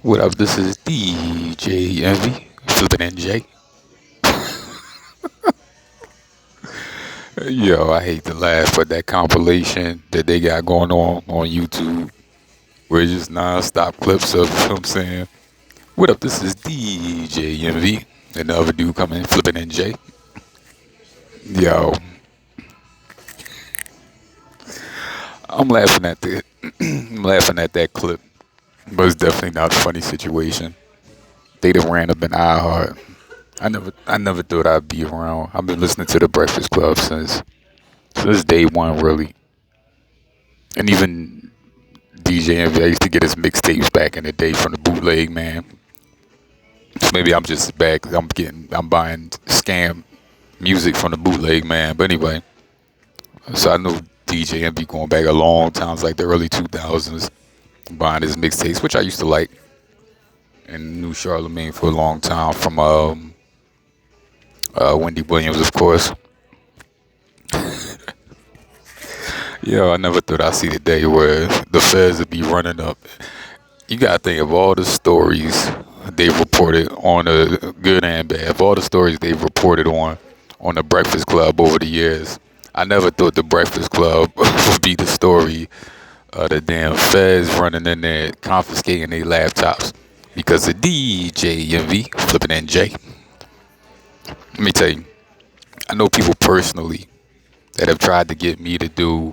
What up? This is DJ Envy, flipping NJ. Yo, I hate to laugh, but that compilation that they got going on YouTube, where it's just non-stop clips of him saying, "What up? This is DJ Envy," and the other dude coming flipping NJ. Yo, I'm laughing at the, I'm laughing at that clip, but it's definitely not a funny situation. They done ran up in iHeart. I never thought I'd be around. I've been listening to the Breakfast Club since day one, really. And even DJ Envy, I used to get his mixtapes back in the day from the bootleg man. So maybe I'm just back. I'm buying scam music from the bootleg man. But anyway, so I know DJ Envy going back a long time, it's like the early 2000s, buying his mixtapes, which I used to like, and knew Charlemagne for a long time from Wendy Williams, of course. Yo, I never thought I'd see the day where the feds would be running up. You gotta think of all the stories they've reported on the good and bad, of all the stories they've reported on the Breakfast Club over the years. I never thought the Breakfast Club would be the story of the damn feds running in there confiscating their laptops because of DJ Envy flipping NJ. Let me tell you, I know people personally that have tried to get me to do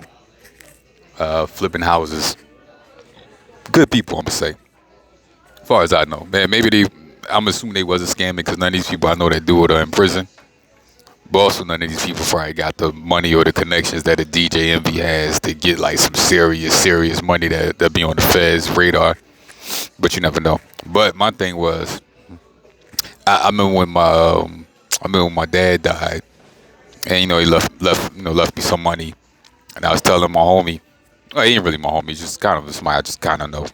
flipping houses. Good people, I'm gonna say. As far as I know, man, maybe they. I'm assuming they wasn't scamming because none of these people I know that do it are in prison. But also none of these people probably got the money or the connections that a DJ Envy has to get like some serious money that be on the Fed's radar. But you never know. But my thing was, I remember when my dad died, and he left me some money, and I was telling my homie. Well, he ain't really my homie. He's just kind of somebody I just kind of know.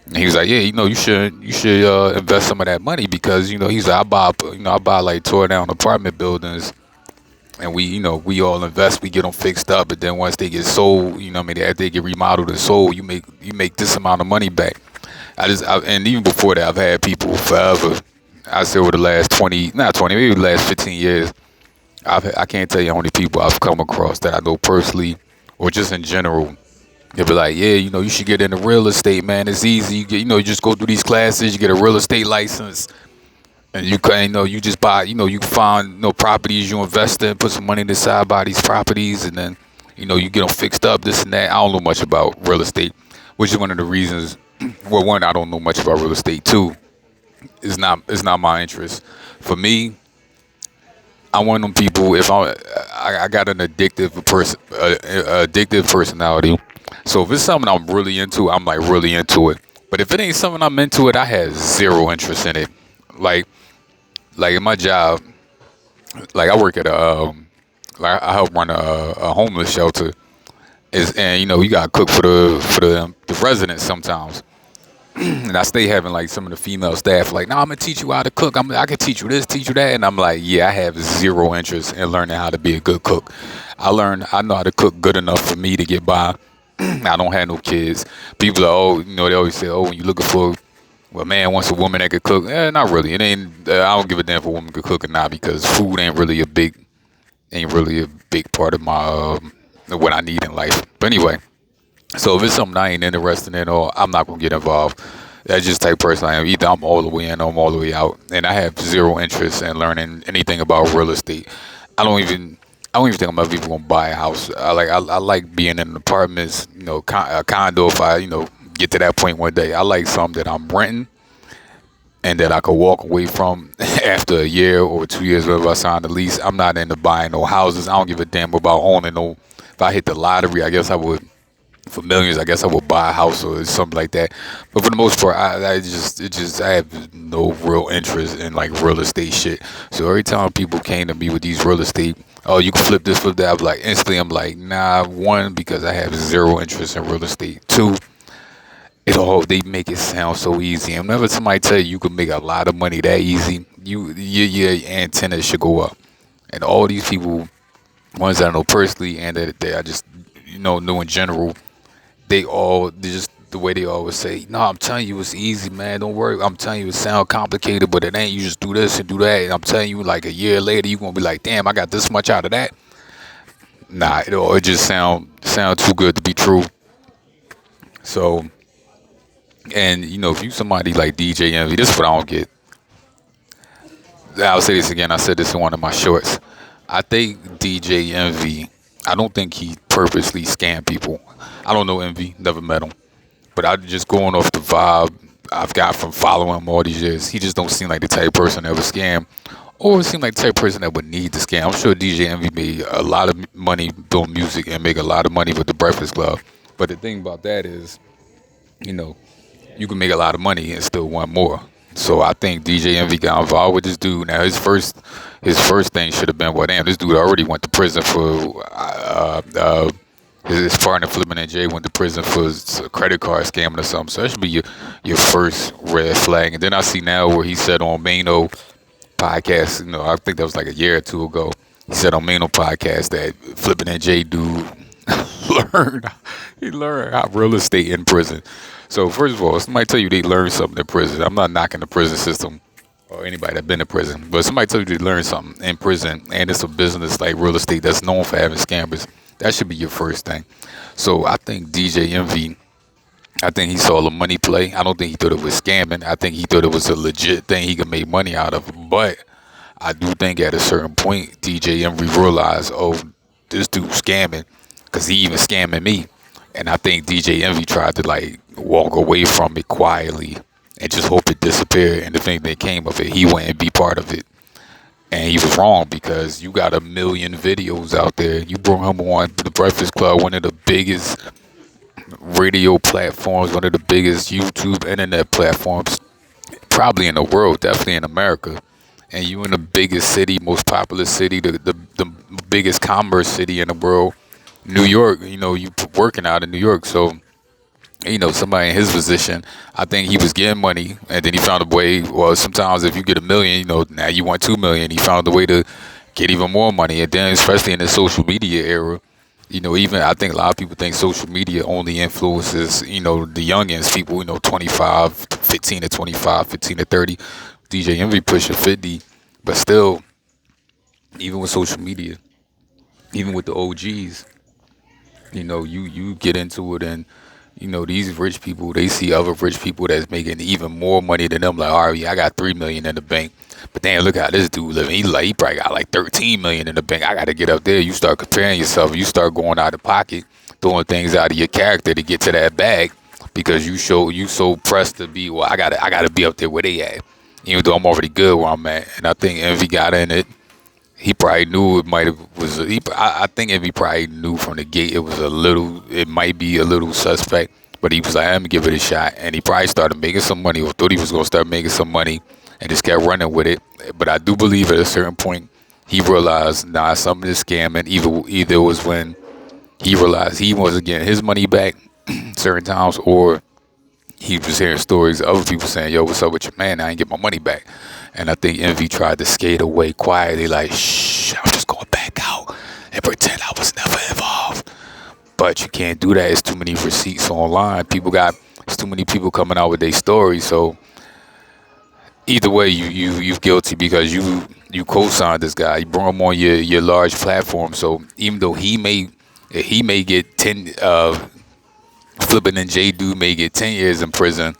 And he was like, "Yeah, you should invest some of that money because he's like, I buy like tore down apartment buildings, and we all invest, we get them fixed up, and then once they get sold, after they get remodeled and sold, you make this amount of money back." And even before that, I've had people forever. I say over the last 20, not 20, maybe the last 15 years, I can't tell you how many people I've come across that I know personally or just in general. They'll be like, "Yeah, you should get into real estate, man. It's easy. You just go through these classes, you get a real estate license, and you just buy, you find, properties you invest in, put some money inside, buy these properties, and then, you get them fixed up, this and that." I don't know much about real estate, which is one of the reasons. Well, one, I don't know much about real estate. Two, it's not my interest. For me, I want them people. If I got an addictive personality. So if it's something I'm really into, I'm like really into it. But if it ain't something I'm into it, I have zero interest in it. Like in my job, like I work at like I help run a homeless shelter. And you gotta cook for the residents sometimes. And I stay having like some of the female staff like, "Nah, I'm gonna teach you how to cook. I can teach you this, teach you that." And I'm like, yeah, I have zero interest in learning how to be a good cook. I know how to cook good enough for me to get by. I don't have no kids. People are, they always say, "Oh, when you're looking for, well, man wants a woman that could cook." Not really. It ain't. I don't give a damn if a woman could cook or not because food ain't really a big part of my what I need in life. But anyway, so if it's something I ain't interested in, or I'm not gonna get involved. That's just the type of person I am. Either I'm all the way in, or I'm all the way out, and I have zero interest in learning anything about real estate. I don't even. I don't even think I'm ever even gonna buy a house. I like being in apartments, a condo. If I get to that point one day, I like something that I'm renting and that I could walk away from after a year or 2 years, whenever I sign the lease. I'm not into buying no houses. I don't give a damn about owning no. If I hit the lottery, I guess I would. For millions, I guess I would buy a house or something like that. But for the most part, I have no real interest in like real estate shit. So every time people came to me with these real estate, "Oh, you can flip this, flip that," I'm like instantly, I'm like, nah. One, because I have zero interest in real estate. Two, they make it sound so easy. And whenever somebody tell you can make a lot of money that easy, your antennas should go up. And all these people, ones that I know personally and that I just know in general, they the way they always say, "No, I'm telling you, it's easy, man. Don't worry. I'm telling you, it sound complicated, but it ain't. You just do this and do that." And I'm telling you, like a year later, you gonna be like, "Damn, I got this much out of that." Nah, it just sound too good to be true. So, and if you somebody like DJ Envy, this is what I don't get. I'll say this again. I said this in one of my shorts. I think DJ Envy. I don't think he purposely scam people. I don't know Envy. Never met him. But I just going off the vibe I've got from following him all these years. He just don't seem like the type of person that would scam, or seem like the type of person that would need to scam. I'm sure DJ Envy made a lot of money doing music and make a lot of money with the Breakfast Club. But the thing about that is, you know, you can make a lot of money and still want more. So I think DJ Envy got involved with this dude. Now his first thing should have been, well, damn, this dude already went to prison for his partner Flippin' and Jay went to prison for a credit card scamming or something. So that should be your first red flag. And then I see now where he said on Mano podcast, I think that was like a year or two ago. He said on Mano podcast that Flippin' and Jay dude learned he learned how real estate in prison. So first of all, somebody tell you they learned something in prison. I'm not knocking the prison system or anybody that been in prison, but somebody tell you they learned something in prison and it's a business like real estate that's known for having scammers. That should be your first thing. So I think DJ Envy, I think he saw the money play. I don't think he thought it was scamming. I think he thought it was a legit thing he could make money out of. But I do think at a certain point, DJ Envy realized, oh, this dude's scamming, because he even scamming me. And I think DJ Envy tried to like walk away from it quietly and just hope it disappeared. And the thing that came of it, he wouldn't be part of it. And he was wrong, because you got a million videos out there. You brought him on the Breakfast Club, one of the biggest radio platforms, one of the biggest YouTube internet platforms, probably in the world, definitely in America. And you in the biggest city, most popular city, the biggest commerce city in the world, New York. You working out in New York, so somebody in his position, I think he was getting money, and then he found a way. Well, sometimes if you get a million, now you want 2 million. He found a way to get even more money, and then especially in the social media era, even I think a lot of people think social media only influences, the youngins, people, 25, 15 to 25, 15 to 30. DJ Envy pushing 50, but still, even with social media, even with the OGs, you get into it, and these rich people, they see other rich people that's making even more money than them. Like, all right, yeah, I got 3 million in the bank, but damn, look how this dude living. He probably got like 13 million in the bank. I got to get up there. You start comparing yourself. You start going out of pocket, doing things out of your character to get to that bag, because you so pressed to be. Well, I gotta be up there where they at. Even though I'm already good where I'm at, and I think Envy got in it. He probably knew it might have was. I think Envy probably knew from the gate it might be a little suspect, but he was like, I'm gonna give it a shot, and he probably started making some money, or thought he was gonna start making some money, and just kept running with it. But I do believe at a certain point he realized, nah, something is scamming. Either it was when he realized he wasn't getting his money back certain times, or he was hearing stories of other people saying, yo, what's up with your man? I ain't get my money back. And I think Envy tried to skate away quietly, like, shh, I'm just going back out and pretend I was never involved. But you can't do that. It's too many receipts online. It's too many people coming out with their stories. So either way, you guilty, because you co-signed this guy. You brought him on your large platform. So even though he may get 10, Flippin' and J dude may get 10 years in prison,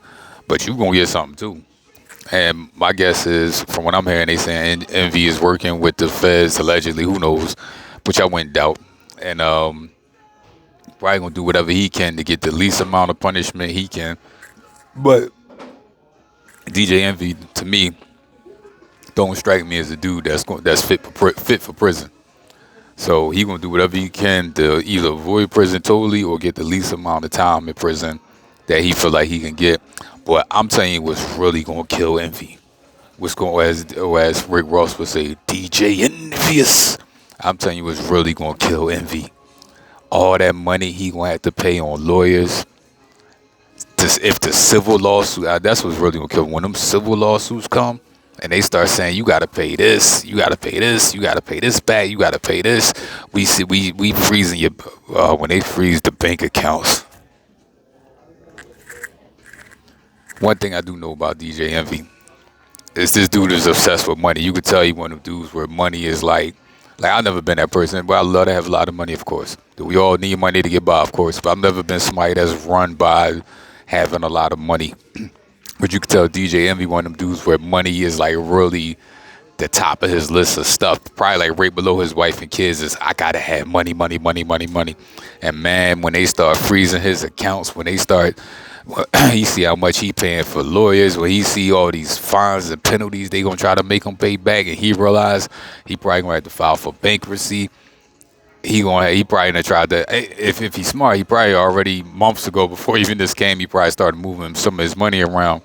but you gonna get something too. And my guess is, from what I'm hearing, they saying Envy is working with the feds allegedly. Who knows? Which I wouldn't doubt. And probably gonna do whatever he can to get the least amount of punishment he can. But DJ Envy, to me, don't strike me as a dude that's fit for prison. So he gonna do whatever he can to either avoid prison totally or get the least amount of time in prison that he feel like he can get. But I'm telling you, what's really gonna kill Envy, what's going, as Rick Ross would say, DJ Envious. I'm telling you, what's really gonna kill Envy. All that money he gonna have to pay on lawyers. If the civil lawsuit, that's what's really gonna kill him. When them civil lawsuits come, and they start saying, you gotta pay this, you gotta pay this, you gotta pay this back, you gotta pay this. We freezing your when they freeze the bank accounts. One thing I do know about DJ Envy is this dude is obsessed with money. You could tell he one of them dudes where money is like I've never been that person, but I love to have a lot of money, of course. We all need money to get by, of course. But I've never been somebody that's run by having a lot of money. But you could tell DJ Envy one of them dudes where money is like really the top of his list of stuff. Probably like right below his wife and kids is I gotta have money, money, money, money, money. And man, when they start freezing his accounts, when they start, he see how much he paying for lawyers. When he see all these fines and penalties, they gonna try to make him pay back, and he realize he probably gonna have to file for bankruptcy. He probably gonna try to if he's smart, he probably already months ago before even this came, he probably started moving some of his money around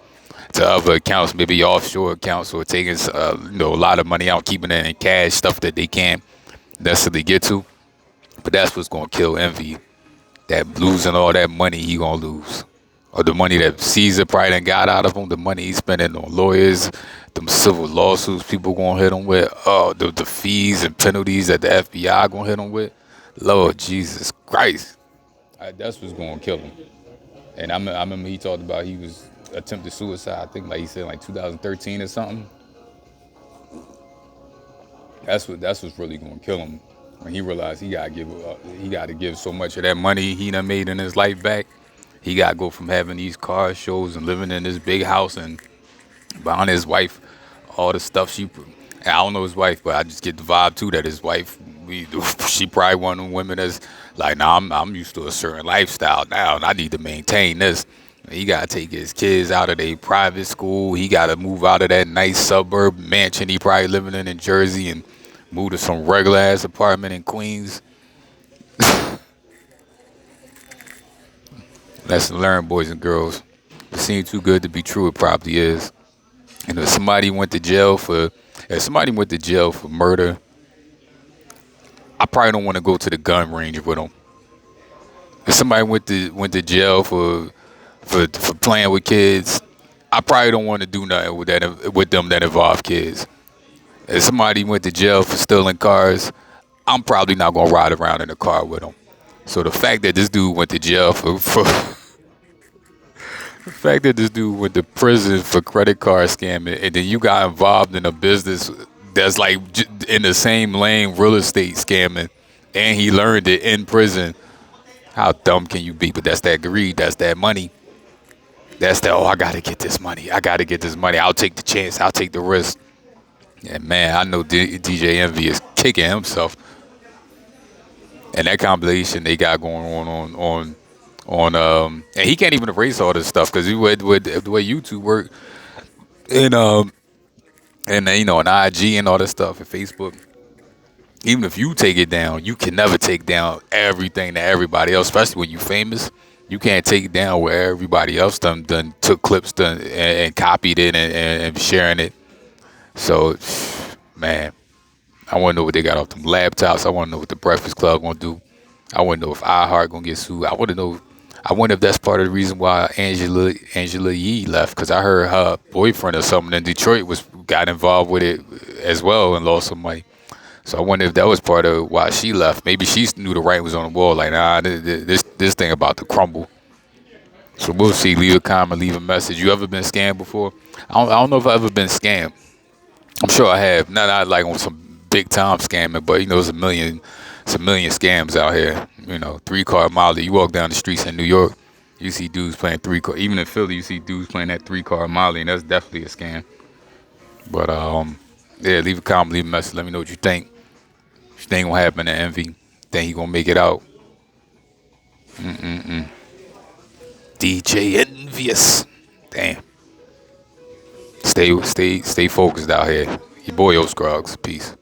to other accounts, maybe offshore accounts, or taking a lot of money out, keeping it in cash, stuff that they can't necessarily get to. But that's what's gonna kill Envy. That losing all that money he gonna lose, or the money that Caesar probably done got out of him, the money he's spending on lawyers, them civil lawsuits people gonna hit him with, the fees and penalties that the FBI gonna hit him with. Lord Jesus Christ, that's what's gonna kill him. And I remember he talked about he was attempted suicide. I think like he said like 2013 or something. That's what's really gonna kill him when he realized he got to give so much of that money he done made in his life back. He got to go from having these car shows and living in this big house and buying his wife all the stuff and I don't know his wife, but I just get the vibe too that his wife, she probably one of them women that's like, nah, I'm used to a certain lifestyle now, and I need to maintain this. He got to take his kids out of their private school. He got to move out of that nice suburb mansion he probably living in Jersey and move to some regular ass apartment in Queens. Lesson learned, boys and girls. It seems too good to be true. It probably is. And if somebody went to jail for murder, I probably don't want to go to the gun range with them. If somebody went to jail for playing with kids, I probably don't want to do nothing with them that involve kids. If somebody went to jail for stealing cars, I'm probably not gonna ride around in a car with them. So the fact that this dude went to jail for the fact that this dude went to prison for credit card scamming, and then you got involved in a business that's like in the same lane, real estate scamming, and he learned it in prison. How dumb can you be? But that's that greed. That's that money. That's that, I got to get this money. I got to get this money. I'll take the chance. I'll take the risk. And man, I know DJ Envy is kicking himself. And that compilation they got going and he can't even erase all this stuff because with the way YouTube work and and IG and all this stuff and Facebook. Even if you take it down, you can never take down everything that everybody else, especially when you famous. You can't take down where everybody else done took clips and copied it and sharing it. So, man, I want to know what they got off them laptops. I want to know what the Breakfast Club gonna do. I want to know if iHeart gonna get sued. I want to know. I wonder if that's part of the reason why Angela Yee left, because I heard her boyfriend or something in Detroit got involved with it as well and lost some money. So I wonder if that was part of why she left. Maybe she knew the writing was on the wall. Like, nah, this thing about to crumble. So we'll see. Leave a comment, leave a message. You ever been scammed before? I don't know if I've ever been scammed. I'm sure I have. Not like on some big time scamming, but there's a million scams out here. 3-car Molly. You walk down the streets in New York, you see dudes playing 3-car. Even in Philly, you see dudes playing that 3-car Molly, and that's definitely a scam. But yeah, leave a comment, leave a message. Let me know what you think. What you think gonna happen to Envy? Think he gonna make it out? DJ Envious. Damn. Stay focused out here. Your boy O Scruggs. Peace.